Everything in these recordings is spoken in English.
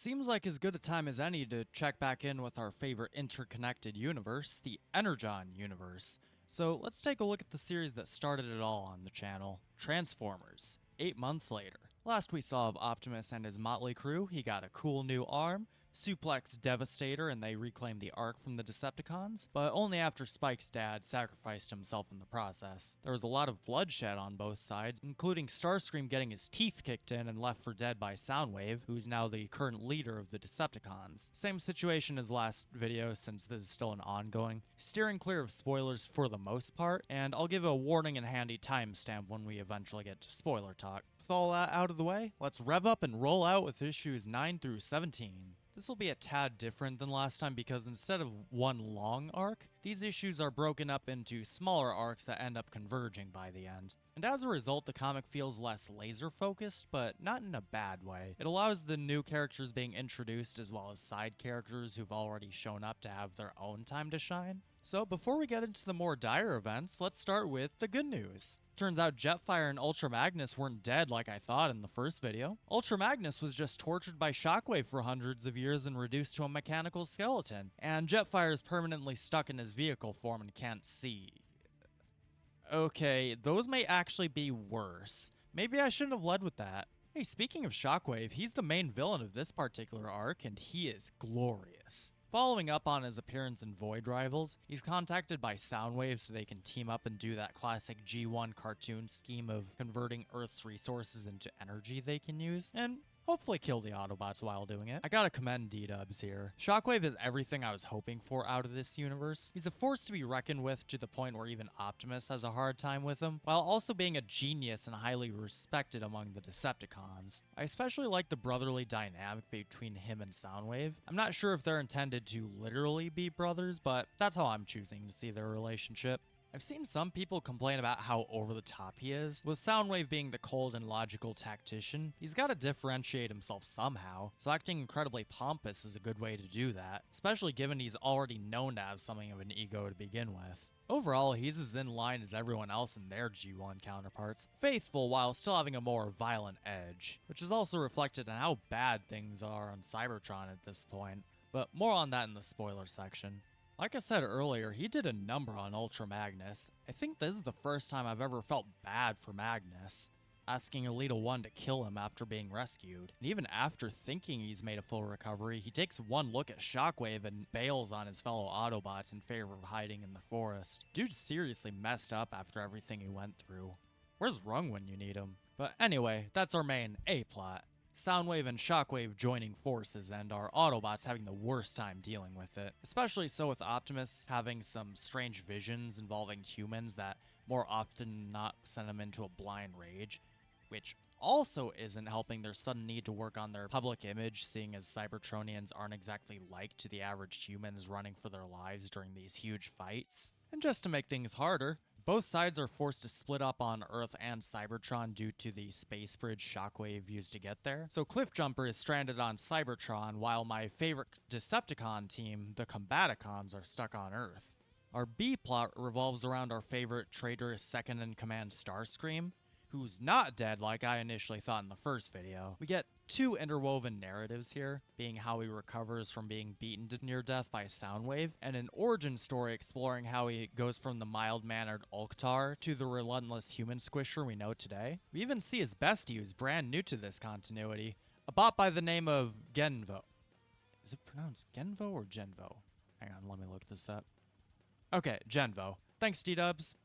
Seems like as good a time as any to check back in with our favorite interconnected universe, the Energon universe. So let's take a look at the series that started it all on the channel, Transformers, 8 months later. Last we saw of Optimus and his motley crew, he got a cool new arm, suplexed Devastator, and they reclaimed the Ark from the Decepticons, but only after Spike's dad sacrificed himself in the process. There was a lot of bloodshed on both sides, including Starscream getting his teeth kicked in and left for dead by Soundwave, who's now the current leader of the Decepticons. Same situation as last video, since this is still an ongoing. Steering clear of spoilers for the most part, and I'll give a warning and handy timestamp when we eventually get to spoiler talk. With all that out of the way, let's rev up and roll out with issues 9 through 17. This will be a tad different than last time because instead of one long arc, these issues are broken up into smaller arcs that end up converging by the end. And as a result, the comic feels less laser-focused, but not in a bad way. It allows the new characters being introduced as well as side characters who've already shown up to have their own time to shine. So before we get into the more dire events, let's start with the good news. Turns out Jetfire and Ultra Magnus weren't dead like I thought in the first video. Ultra Magnus was just tortured by Shockwave for hundreds of years and reduced to a mechanical skeleton, and Jetfire is permanently stuck in his vehicle form and can't see. Okay, those may actually be worse. Maybe I shouldn't have led with that. Hey, speaking of Shockwave, he's the main villain of this particular arc, and he is glorious. Following up on his appearance in Void Rivals, he's contacted by Soundwave so they can team up and do that classic G1 cartoon scheme of converting Earth's resources into energy they can use, and hopefully kill the Autobots while doing it. I gotta commend D-Dubs here. Shockwave is everything I was hoping for out of this universe. He's a force to be reckoned with to the point where even Optimus has a hard time with him, while also being a genius and highly respected among the Decepticons. I especially like the brotherly dynamic between him and Soundwave. I'm not sure if they're intended to literally be brothers, but that's how I'm choosing to see their relationship. I've seen some people complain about how over the top he is. With Soundwave being the cold and logical tactician, he's got to differentiate himself somehow, so acting incredibly pompous is a good way to do that, especially given he's already known to have something of an ego to begin with. Overall, he's as in line as everyone else in their G1 counterparts, faithful while still having a more violent edge, which is also reflected in how bad things are on Cybertron at this point, but more on that in the spoiler section. Like I said earlier, he did a number on Ultra Magnus. I think this is the first time I've ever felt bad for Magnus, asking Elita 1 to kill him after being rescued. And even after thinking he's made a full recovery, he takes one look at Shockwave and bails on his fellow Autobots in favor of hiding in the forest. Dude's seriously messed up after everything he went through. Where's Rung when you need him? But anyway, that's our main A-plot. Soundwave and Shockwave joining forces, and our Autobots having the worst time dealing with it. Especially so with Optimus having some strange visions involving humans that more often than not send him into a blind rage, which also isn't helping their sudden need to work on their public image, seeing as Cybertronians aren't exactly liked to the average humans running for their lives during these huge fights. And just to make things harder, both sides are forced to split up on Earth and Cybertron due to the space bridge Shockwave used to get there. So Cliffjumper is stranded on Cybertron, while my favorite Decepticon team, the Combaticons, are stuck on Earth. Our B-plot revolves around our favorite traitorous second-in-command Starscream, who's not dead like I initially thought in the first video. We get two interwoven narratives here, being how he recovers from being beaten to near death by Soundwave, and an origin story exploring how he goes from the mild-mannered Ulktar to the relentless human squisher we know today. We even see his bestie, who's brand new to this continuity, a bot by the name of Genvo. Is it pronounced Genvo or Genvo? Hang on, let me look this up. Okay, Genvo. Thanks, D-Dubs.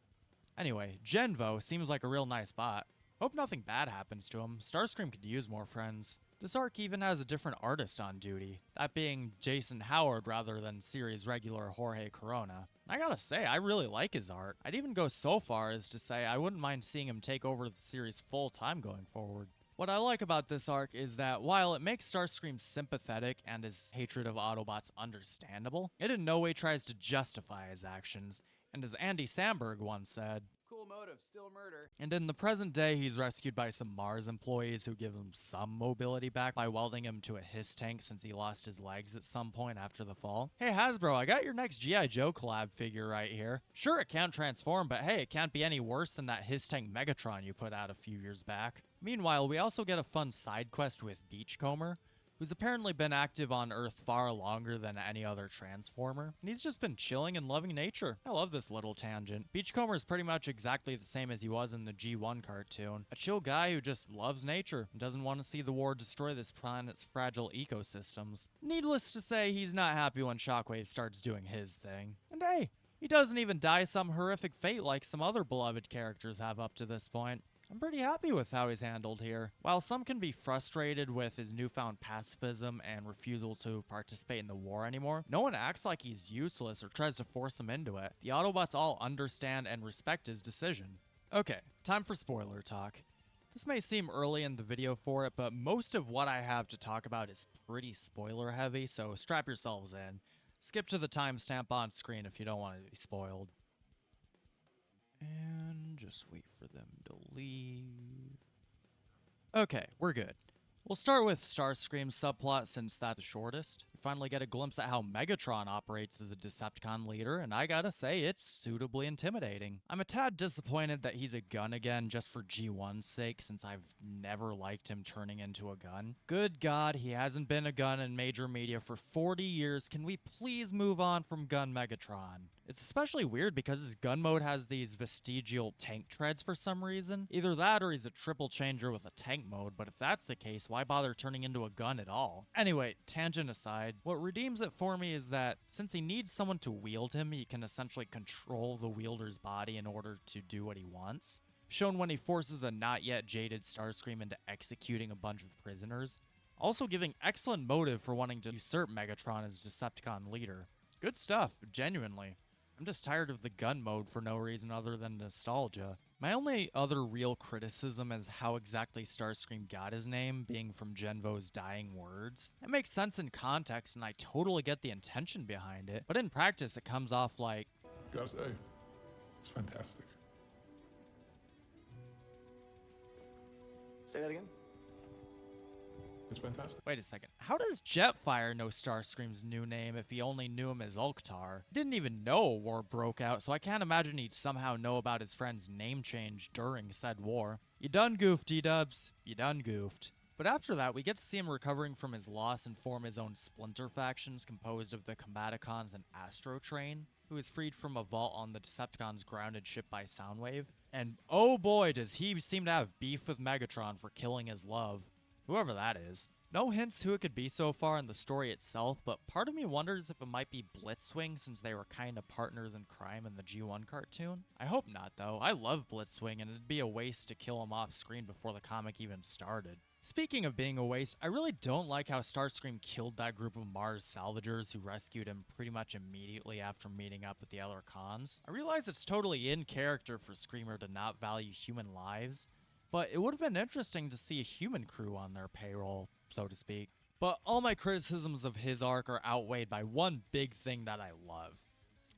Anyway, Genvo seems like a real nice bot. Hope nothing bad happens to him. Starscream could use more friends. This arc even has a different artist on duty, that being Jason Howard rather than series regular Jorge Corona. I gotta say, I really like his art. I'd even go so far as to say I wouldn't mind seeing him take over the series full time going forward. What I like about this arc is that while it makes Starscream sympathetic and his hatred of Autobots understandable, it in no way tries to justify his actions. And as Andy Samberg once said, cool motive, still murder. And in the present day, he's rescued by some Mars employees who give him some mobility back by welding him to a Hiss tank since he lost his legs at some point after the fall. Hey Hasbro, I got your next G.I. Joe collab figure right here. Sure, it can't transform, but hey, it can't be any worse than that Hiss tank Megatron you put out a few years back. Meanwhile, we also get a fun side quest with Beachcomber, who's apparently been active on Earth far longer than any other Transformer, and he's just been chilling and loving nature. I love this little tangent. Beachcomber is pretty much exactly the same as he was in the G1 cartoon. A chill guy who just loves nature and doesn't want to see the war destroy this planet's fragile ecosystems. Needless to say, he's not happy when Shockwave starts doing his thing. And hey, he doesn't even die some horrific fate like some other beloved characters have up to this point. I'm pretty happy with how he's handled here. While some can be frustrated with his newfound pacifism and refusal to participate in the war anymore, no one acts like he's useless or tries to force him into it. The Autobots all understand and respect his decision. Okay, time for spoiler talk. This may seem early in the video for it, but most of what I have to talk about is pretty spoiler heavy, so strap yourselves in. Skip to the timestamp on screen if you don't want to be spoiled. And just wait for them to leave. Okay, we're good. We'll start with Starscream's subplot since that's the shortest. We finally get a glimpse at how Megatron operates as a Decepticon leader, and I gotta say, it's suitably intimidating. I'm a tad disappointed that he's a gun again just for G1's sake, since I've never liked him turning into a gun. Good God, he hasn't been a gun in major media for 40 years. Can we please move on from Gun Megatron? It's especially weird because his gun mode has these vestigial tank treads for some reason. Either that or he's a triple changer with a tank mode, but if that's the case, why bother turning into a gun at all? Anyway, tangent aside, what redeems it for me is that since he needs someone to wield him, he can essentially control the wielder's body in order to do what he wants. Shown when he forces a not yet jaded Starscream into executing a bunch of prisoners. Also giving excellent motive for wanting to usurp Megatron as Decepticon leader. Good stuff, genuinely. I'm just tired of the gun mode for no reason other than nostalgia. My only other real criticism is how exactly Starscream got his name, being from Genvo's dying words. It makes sense in context and I totally get the intention behind it, but in practice it comes off like... Gotta say, it's fantastic. Say that again? It's fantastic. Wait a second. How does Jetfire know Starscream's new name if he only knew him as Ulktar? He didn't even know a war broke out, so I can't imagine he'd somehow know about his friend's name change during said war. You done goofed, D-dubs. You done goofed. But after that, we get to see him recovering from his loss and form his own splinter factions composed of the Combaticons and Astro Train, who is freed from a vault on the Decepticons' grounded ship by Soundwave. And oh boy, does he seem to have beef with Megatron for killing his love. Whoever that is. No hints who it could be so far in the story itself, but part of me wonders if it might be Blitzwing since they were kind of partners in crime in the G1 cartoon. I hope not though. I love Blitzwing and it'd be a waste to kill him off screen before the comic even started. Speaking of being a waste, I really don't like how Starscream killed that group of Mars salvagers who rescued him pretty much immediately after meeting up with the other cons. I realize it's totally in character for Screamer to not value human lives, but it would have been interesting to see a human crew on their payroll, so to speak. But all my criticisms of his arc are outweighed by one big thing that I love.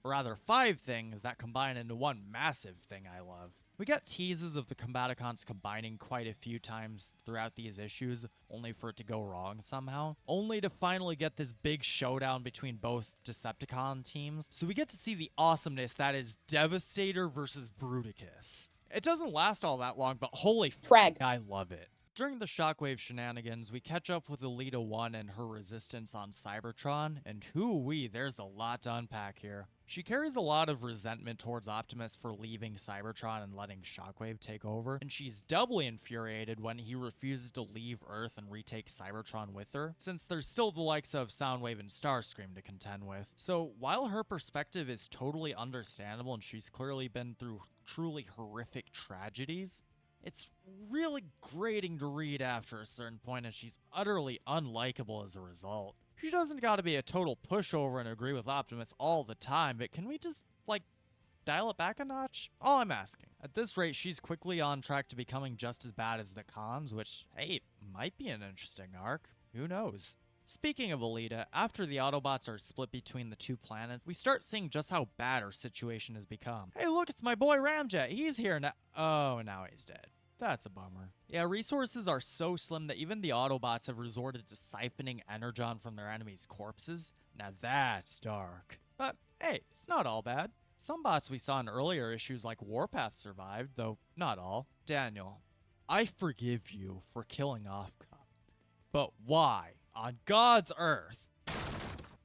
Or rather, 5 things that combine into one massive thing I love. We get teases of the Combaticons combining quite a few times throughout these issues, only for it to go wrong somehow. Only to finally get this big showdown between both Decepticon teams. So we get to see the awesomeness that is Devastator versus Bruticus. It doesn't last all that long, but holy frag, I love it. During the Shockwave shenanigans, we catch up with Elita 1 and her resistance on Cybertron, and hoo-wee, there's a lot to unpack here. She carries a lot of resentment towards Optimus for leaving Cybertron and letting Shockwave take over, and she's doubly infuriated when he refuses to leave Earth and retake Cybertron with her, since there's still the likes of Soundwave and Starscream to contend with. So while her perspective is totally understandable and she's clearly been through truly horrific tragedies, it's really grating to read after a certain point, and she's utterly unlikable as a result. She doesn't gotta be a total pushover and agree with Optimus all the time, but can we just, like, dial it back a notch? All I'm asking. At this rate, she's quickly on track to becoming just as bad as the cons, which, hey, might be an interesting arc. Who knows? Speaking of Elita, after the Autobots are split between the 2 planets, we start seeing just how bad our situation has become. Hey look, it's my boy Ramjet, he's here now. Oh, now he's dead. That's a bummer. Yeah, resources are so slim that even the Autobots have resorted to siphoning energon from their enemies' corpses. Now that's dark. But hey, it's not all bad. Some bots we saw in earlier issues like Warpath survived, though not all. Daniel, I forgive you for killing Offcom. But why? on God's earth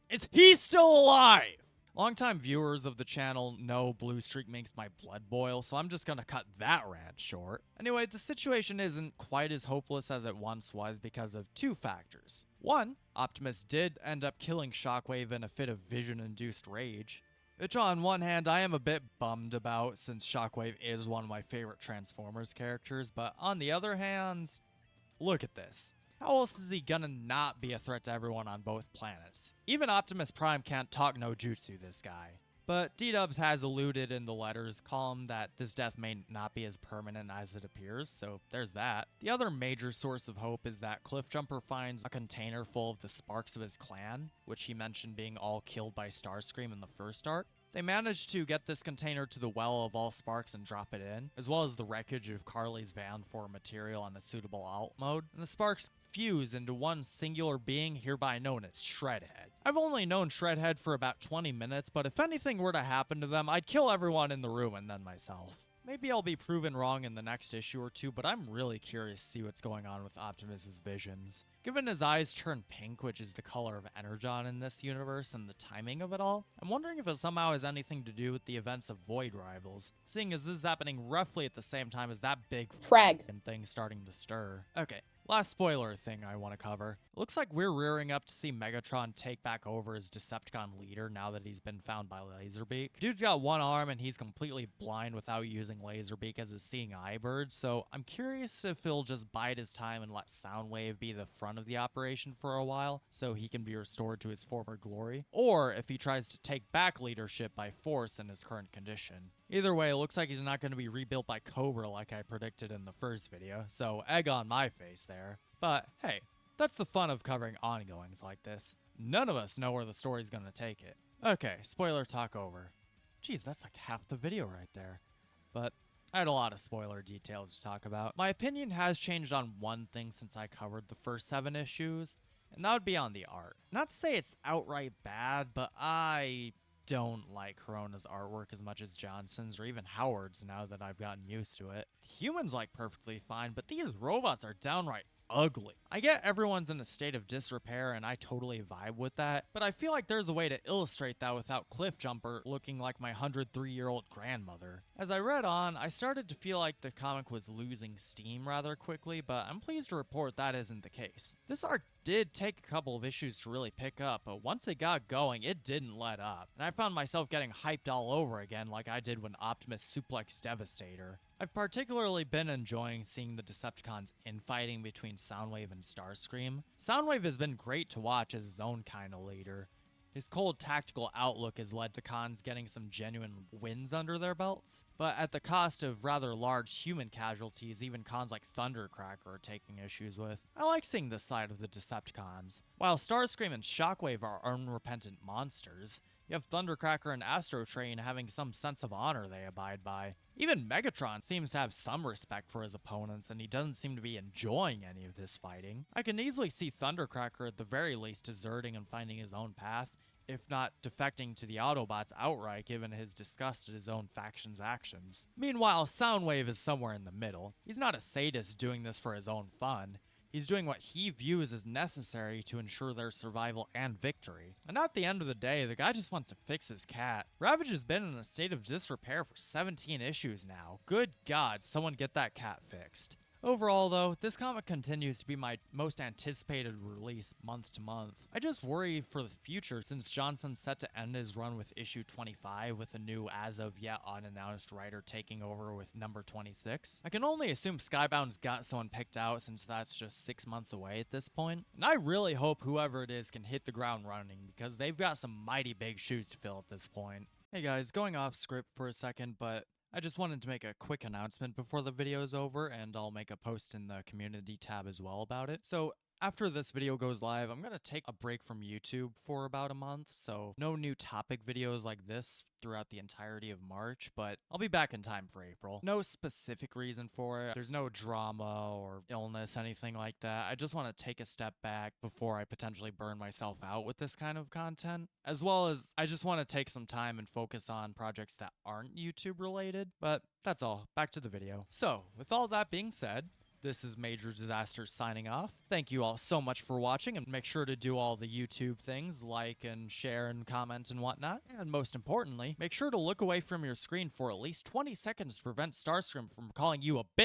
is he still alive? Longtime viewers of the channel know Blue Streak makes my blood boil, so I'm just gonna cut that rant short. Anyway, the situation isn't quite as hopeless as it once was because of two factors. One, Optimus did end up killing Shockwave in a fit of vision-induced rage, which on one hand I am a bit bummed about since Shockwave is one of my favorite Transformers characters, but on the other hand, look at this. How else is he gonna not be a threat to everyone on both planets? Even Optimus Prime can't talk no jutsu, this guy. But D-Dubs has alluded in the letters column that this death may not be as permanent as it appears, so there's that. The other major source of hope is that Cliffjumper finds a container full of the sparks of his clan, which he mentioned being all killed by Starscream in the first arc. They managed to get this container to the well of all sparks and drop it in, as well as the wreckage of Carly's van for material on a suitable alt mode, and the sparks fuse into one singular being hereby known as Shredhead. I've only known Shredhead for about 20 minutes, but if anything were to happen to them, I'd kill everyone in the room and then myself. Maybe I'll be proven wrong in the next issue or two, but I'm really curious to see what's going on with Optimus's visions. Given his eyes turn pink, which is the color of Energon in this universe, and the timing of it all, I'm wondering if it somehow has anything to do with the events of Void Rivals, seeing as this is happening roughly at the same time as that big frag thing starting to stir. Okay. Last spoiler thing I want to cover. It looks like we're rearing up to see Megatron take back over as Decepticon leader now that he's been found by Laserbeak. Dude's got one arm and he's completely blind without using Laserbeak as his seeing eye bird, so I'm curious if he'll just bide his time and let Soundwave be the front of the operation for a while so he can be restored to his former glory, or if he tries to take back leadership by force in his current condition. Either way, it looks like he's not going to be rebuilt by Cobra like I predicted in the first video, so egg on my face there. But hey, that's the fun of covering ongoings like this. None of us know where the story's going to take it. Okay, spoiler talk over. Jeez, that's like half the video right there. But I had a lot of spoiler details to talk about. My opinion has changed on one thing since I covered the first 7 issues, and that would be on the art. Not to say it's outright bad, but I don't like Corona's artwork as much as Johnson's or even Howard's now that I've gotten used to it. Humans like perfectly fine, but these robots are downright ugly. I get everyone's in a state of disrepair and I totally vibe with that, but I feel like there's a way to illustrate that without Cliffjumper looking like my 103-year-old grandmother. As I read on, I started to feel like the comic was losing steam rather quickly, but I'm pleased to report that isn't the case. This arc did take a couple of issues to really pick up, but once it got going, it didn't let up, and I found myself getting hyped all over again like I did when Optimus suplexed Devastator. I've particularly been enjoying seeing the Decepticons infighting between Soundwave and Starscream. Soundwave has been great to watch as his own kind of leader. His cold tactical outlook has led to cons getting some genuine wins under their belts, but at the cost of rather large human casualties even cons like Thundercracker are taking issues with. I like seeing this side of the Decepticons. While Starscream and Shockwave are unrepentant monsters, you have Thundercracker and Astrotrain having some sense of honor they abide by. Even Megatron seems to have some respect for his opponents, and he doesn't seem to be enjoying any of this fighting. I can easily see Thundercracker at the very least deserting and finding his own path, if not defecting to the Autobots outright given his disgust at his own faction's actions. Meanwhile, Soundwave is somewhere in the middle. He's not a sadist doing this for his own fun. He's doing what he views as necessary to ensure their survival and victory. And at the end of the day, the guy just wants to fix his cat. Ravage has been in a state of disrepair for 17 issues now. Good God, someone get that cat fixed. Overall, though, this comic continues to be my most anticipated release month to month. I just worry for the future since Johnson's set to end his run with issue 25 with a new as of yet unannounced writer taking over with number 26. I can only assume Skybound's got someone picked out since that's just 6 months away at this point. And I really hope whoever it is can hit the ground running because they've got some mighty big shoes to fill at this point. Hey guys, going off script for a second, but I just wanted to make a quick announcement before the video is over, and I'll make a post in the community tab as well about it. So after this video goes live, I'm going to take a break from YouTube for about a month, so no new topic videos like this throughout the entirety of March, but I'll be back in time for April. No specific reason for it. There's no drama or illness, anything like that. I just want to take a step back before I potentially burn myself out with this kind of content, as well as I just want to take some time and focus on projects that aren't YouTube related, but that's all. Back to the video. So, with all that being said, This is Major Disaster signing off. Thank you all so much for watching, and make sure to do all the YouTube things, like and share and comment and whatnot. And most importantly, make sure to look away from your screen for at least 20 seconds to prevent Starscream from calling you a bitch.